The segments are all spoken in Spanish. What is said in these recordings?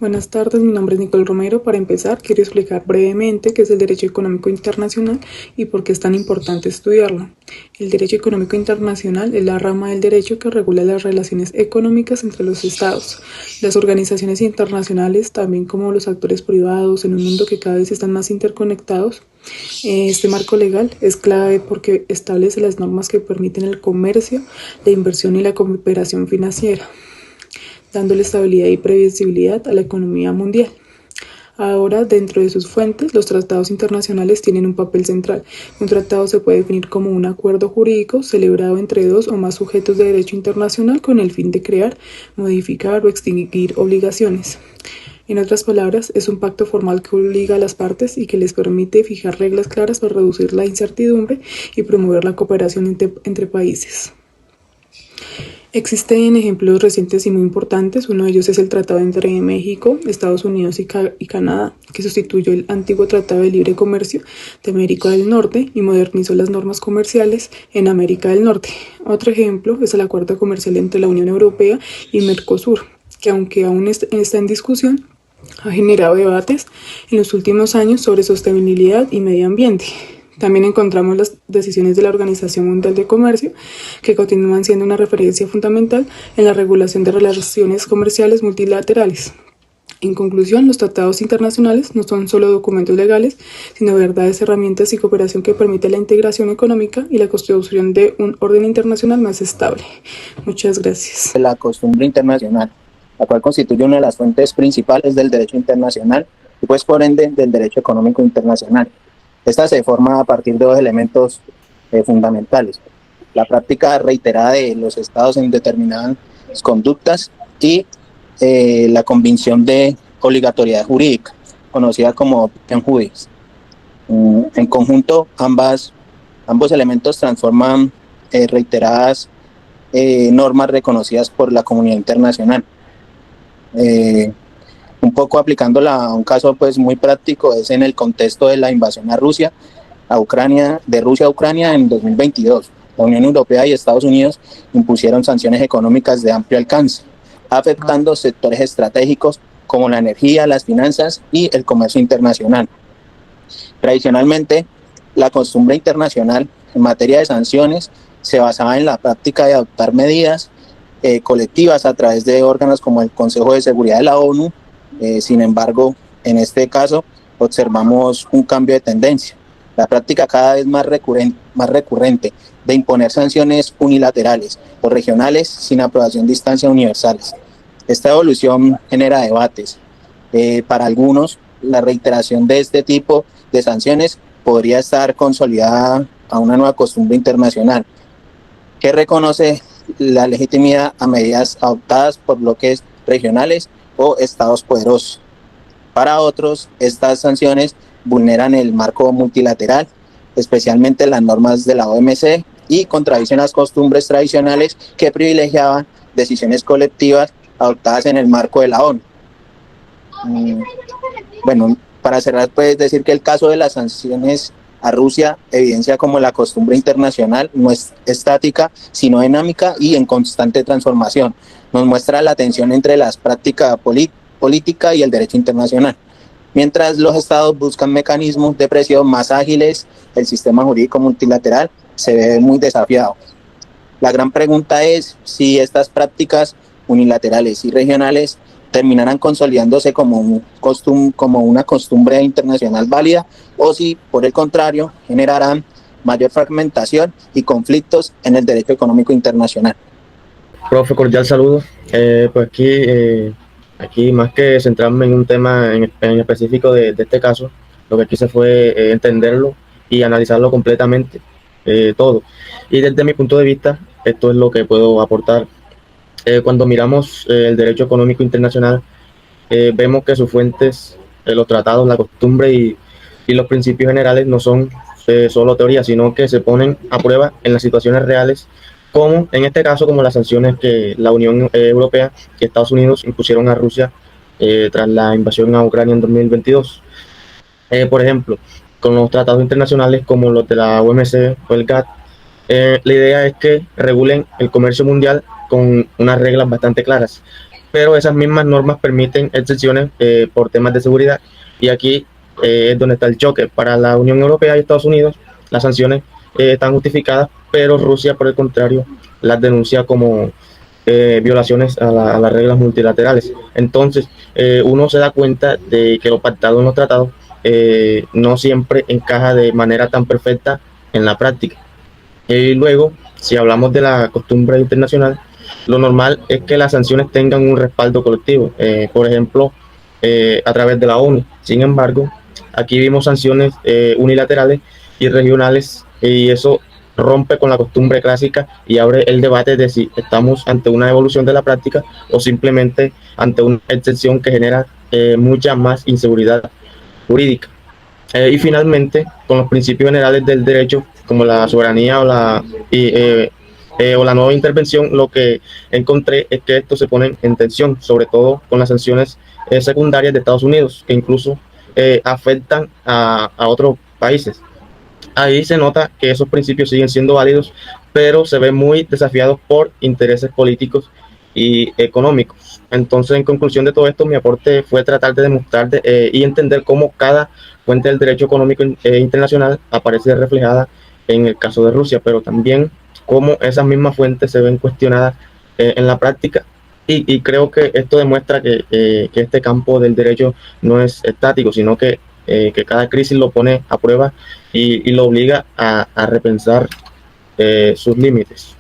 Buenas tardes, mi nombre es Nicole Romero. Para empezar, quiero explicar brevemente qué es el Derecho Económico Internacional y por qué es tan importante estudiarlo. El Derecho Económico Internacional es la rama del derecho que regula las relaciones económicas entre los estados, las organizaciones internacionales, también como los actores privados en un mundo que cada vez están más interconectados. Este marco legal es clave porque establece las normas que permiten el comercio, la inversión y la cooperación financiera, dándole estabilidad y previsibilidad a la economía mundial. Ahora, dentro de sus fuentes, los tratados internacionales tienen un papel central. Un tratado se puede definir como un acuerdo jurídico celebrado entre dos o más sujetos de derecho internacional con el fin de crear, modificar o extinguir obligaciones. En otras palabras, es un pacto formal que obliga a las partes y que les permite fijar reglas claras para reducir la incertidumbre y promover la cooperación entre países. Existen ejemplos recientes y muy importantes. Uno de ellos es el Tratado entre México, Estados Unidos y Canadá, que sustituyó el antiguo Tratado de Libre Comercio de América del Norte y modernizó las normas comerciales en América del Norte. Otro ejemplo es el acuerdo comercial entre la Unión Europea y Mercosur, que aunque aún está en discusión, ha generado debates en los últimos años sobre sostenibilidad y medio ambiente. También encontramos las decisiones de la Organización Mundial de Comercio, que continúan siendo una referencia fundamental en la regulación de relaciones comerciales multilaterales. En conclusión, los tratados internacionales no son solo documentos legales, sino verdaderas herramientas y cooperación que permiten la integración económica y la construcción de un orden internacional más estable. Muchas gracias. La costumbre internacional, la cual constituye una de las fuentes principales del derecho internacional y pues por ende del derecho económico internacional. Esta se forma a partir de dos elementos fundamentales: la práctica reiterada de los estados en determinadas conductas y la convicción de obligatoriedad jurídica, conocida como opinion juris. En conjunto, ambos elementos transforman reiteradas normas reconocidas por la comunidad internacional. Un poco aplicándola a un caso pues muy práctico es en el contexto de la invasión a Rusia, de Rusia a Ucrania en 2022. La Unión Europea y Estados Unidos impusieron sanciones económicas de amplio alcance, afectando sectores estratégicos como la energía, las finanzas y el comercio internacional. Tradicionalmente, la costumbre internacional en materia de sanciones se basaba en la práctica de adoptar medidas colectivas a través de órganos como el Consejo de Seguridad de la ONU. Sin embargo, en este caso observamos un cambio de tendencia. La práctica cada vez más recurrente de imponer sanciones unilaterales o regionales sin aprobación de instancias universales. Esta evolución genera debates. Para algunos, la reiteración de este tipo de sanciones podría estar consolidada a una nueva costumbre internacional que reconoce la legitimidad a medidas adoptadas por bloques regionales o estados poderosos. Para otros, estas sanciones vulneran el marco multilateral, especialmente las normas de la OMC, y contradicen las costumbres tradicionales que privilegiaban decisiones colectivas adoptadas en el marco de la ONU. Bueno, para cerrar, puedes decir que el caso de las sanciones a Rusia evidencia como la costumbre internacional no es estática, sino dinámica y en constante transformación. Nos muestra la tensión entre las prácticas política y el derecho internacional. Mientras los estados buscan mecanismos de presión más ágiles, el sistema jurídico multilateral se ve muy desafiado. La gran pregunta es si estas prácticas unilaterales y regionales terminarán consolidándose como una costumbre internacional válida, o si, por el contrario, generarán mayor fragmentación y conflictos en el derecho económico internacional. Profe, cordial saludo. Pues aquí más que centrarme en un tema en específico de este caso, lo que quise fue entenderlo y analizarlo completamente, todo. Y desde mi punto de vista, esto es lo que puedo aportar. Cuando miramos el derecho económico internacional, vemos que sus fuentes, los tratados, la costumbre y los principios generales no son solo teoría, sino que se ponen a prueba en las situaciones reales, como en este caso como las sanciones que la Unión Europea y Estados Unidos impusieron a Rusia tras la invasión a Ucrania en 2022. Por ejemplo, con los tratados internacionales como los de la OMC o el GATT, la idea es que regulen el comercio mundial con unas reglas bastante claras, pero esas mismas normas permiten excepciones por temas de seguridad, y aquí es donde está el choque. Para la Unión Europea y Estados Unidos, las sanciones están justificadas, pero Rusia, por el contrario, las denuncia como violaciones a las reglas multilaterales. Entonces, uno se da cuenta de que lo pactado en los tratados no siempre encaja de manera tan perfecta en la práctica. Y luego, si hablamos de la costumbre internacional, lo normal es que las sanciones tengan un respaldo colectivo, por ejemplo, a través de la ONU. Sin embargo, aquí vimos sanciones unilaterales y regionales, y eso rompe con la costumbre clásica y abre el debate de si estamos ante una evolución de la práctica o simplemente ante una excepción que genera mucha más inseguridad jurídica. Y finalmente, con los principios generales del derecho, como la soberanía o la no intervención, lo que encontré es que estos se ponen en tensión, sobre todo con las sanciones secundarias de Estados Unidos, que incluso afectan a otros países. Ahí se nota que esos principios siguen siendo válidos, pero se ven muy desafiados por intereses políticos y económicos. Entonces, en conclusión de todo esto, mi aporte fue tratar de demostrar y entender cómo cada fuente del derecho económico internacional aparece reflejada en el caso de Rusia, pero también cómo esas mismas fuentes se ven cuestionadas en la práctica. Y creo que esto demuestra que este campo del derecho no es estático, sino que cada crisis lo pone a prueba y lo obliga a repensar sus límites.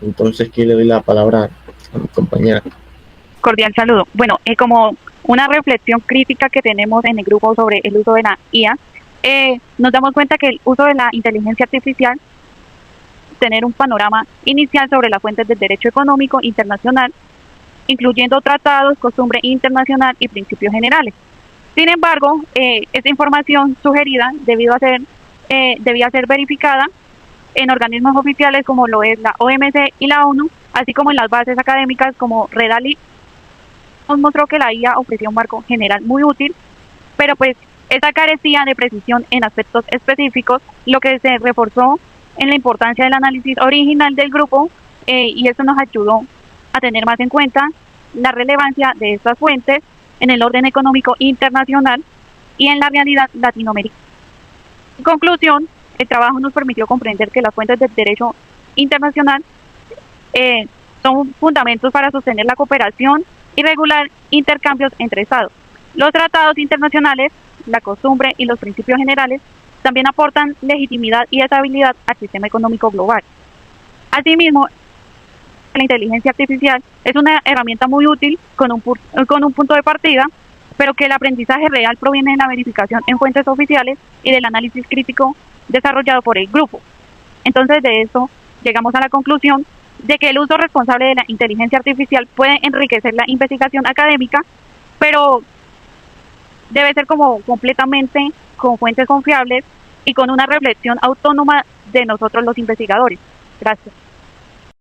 Entonces, aquí le doy la palabra a mi compañera. Cordial saludo. Bueno, como una reflexión crítica que tenemos en el grupo sobre el uso de la IA, nos damos cuenta que el uso de la inteligencia artificial, tener un panorama inicial sobre las fuentes del derecho económico internacional, incluyendo tratados, costumbre internacional y principios generales. Sin embargo, esta información sugerida debía ser verificada en organismos oficiales como lo es la OMC y la ONU, así como en las bases académicas como Redali. Nos mostró que la IA ofrecía un marco general muy útil, pero pues esta carecía de precisión en aspectos específicos, lo que se reforzó en la importancia del análisis original del grupo, y eso nos ayudó a tener más en cuenta la relevancia de estas fuentes en el orden económico internacional y en la realidad latinoamericana. En conclusión, el trabajo nos permitió comprender que las fuentes del derecho internacional son fundamentos para sostener la cooperación y regular intercambios entre estados. Los tratados internacionales, la costumbre y los principios generales también aportan legitimidad y estabilidad al sistema económico global. Asimismo, la inteligencia artificial es una herramienta muy útil con un punto de partida, pero que el aprendizaje real proviene de la verificación en fuentes oficiales y del análisis crítico desarrollado por el grupo. Entonces, de esto llegamos a la conclusión de que el uso responsable de la inteligencia artificial puede enriquecer la investigación académica, pero debe ser completamente con fuentes confiables y con una reflexión autónoma de nosotros los investigadores. Gracias.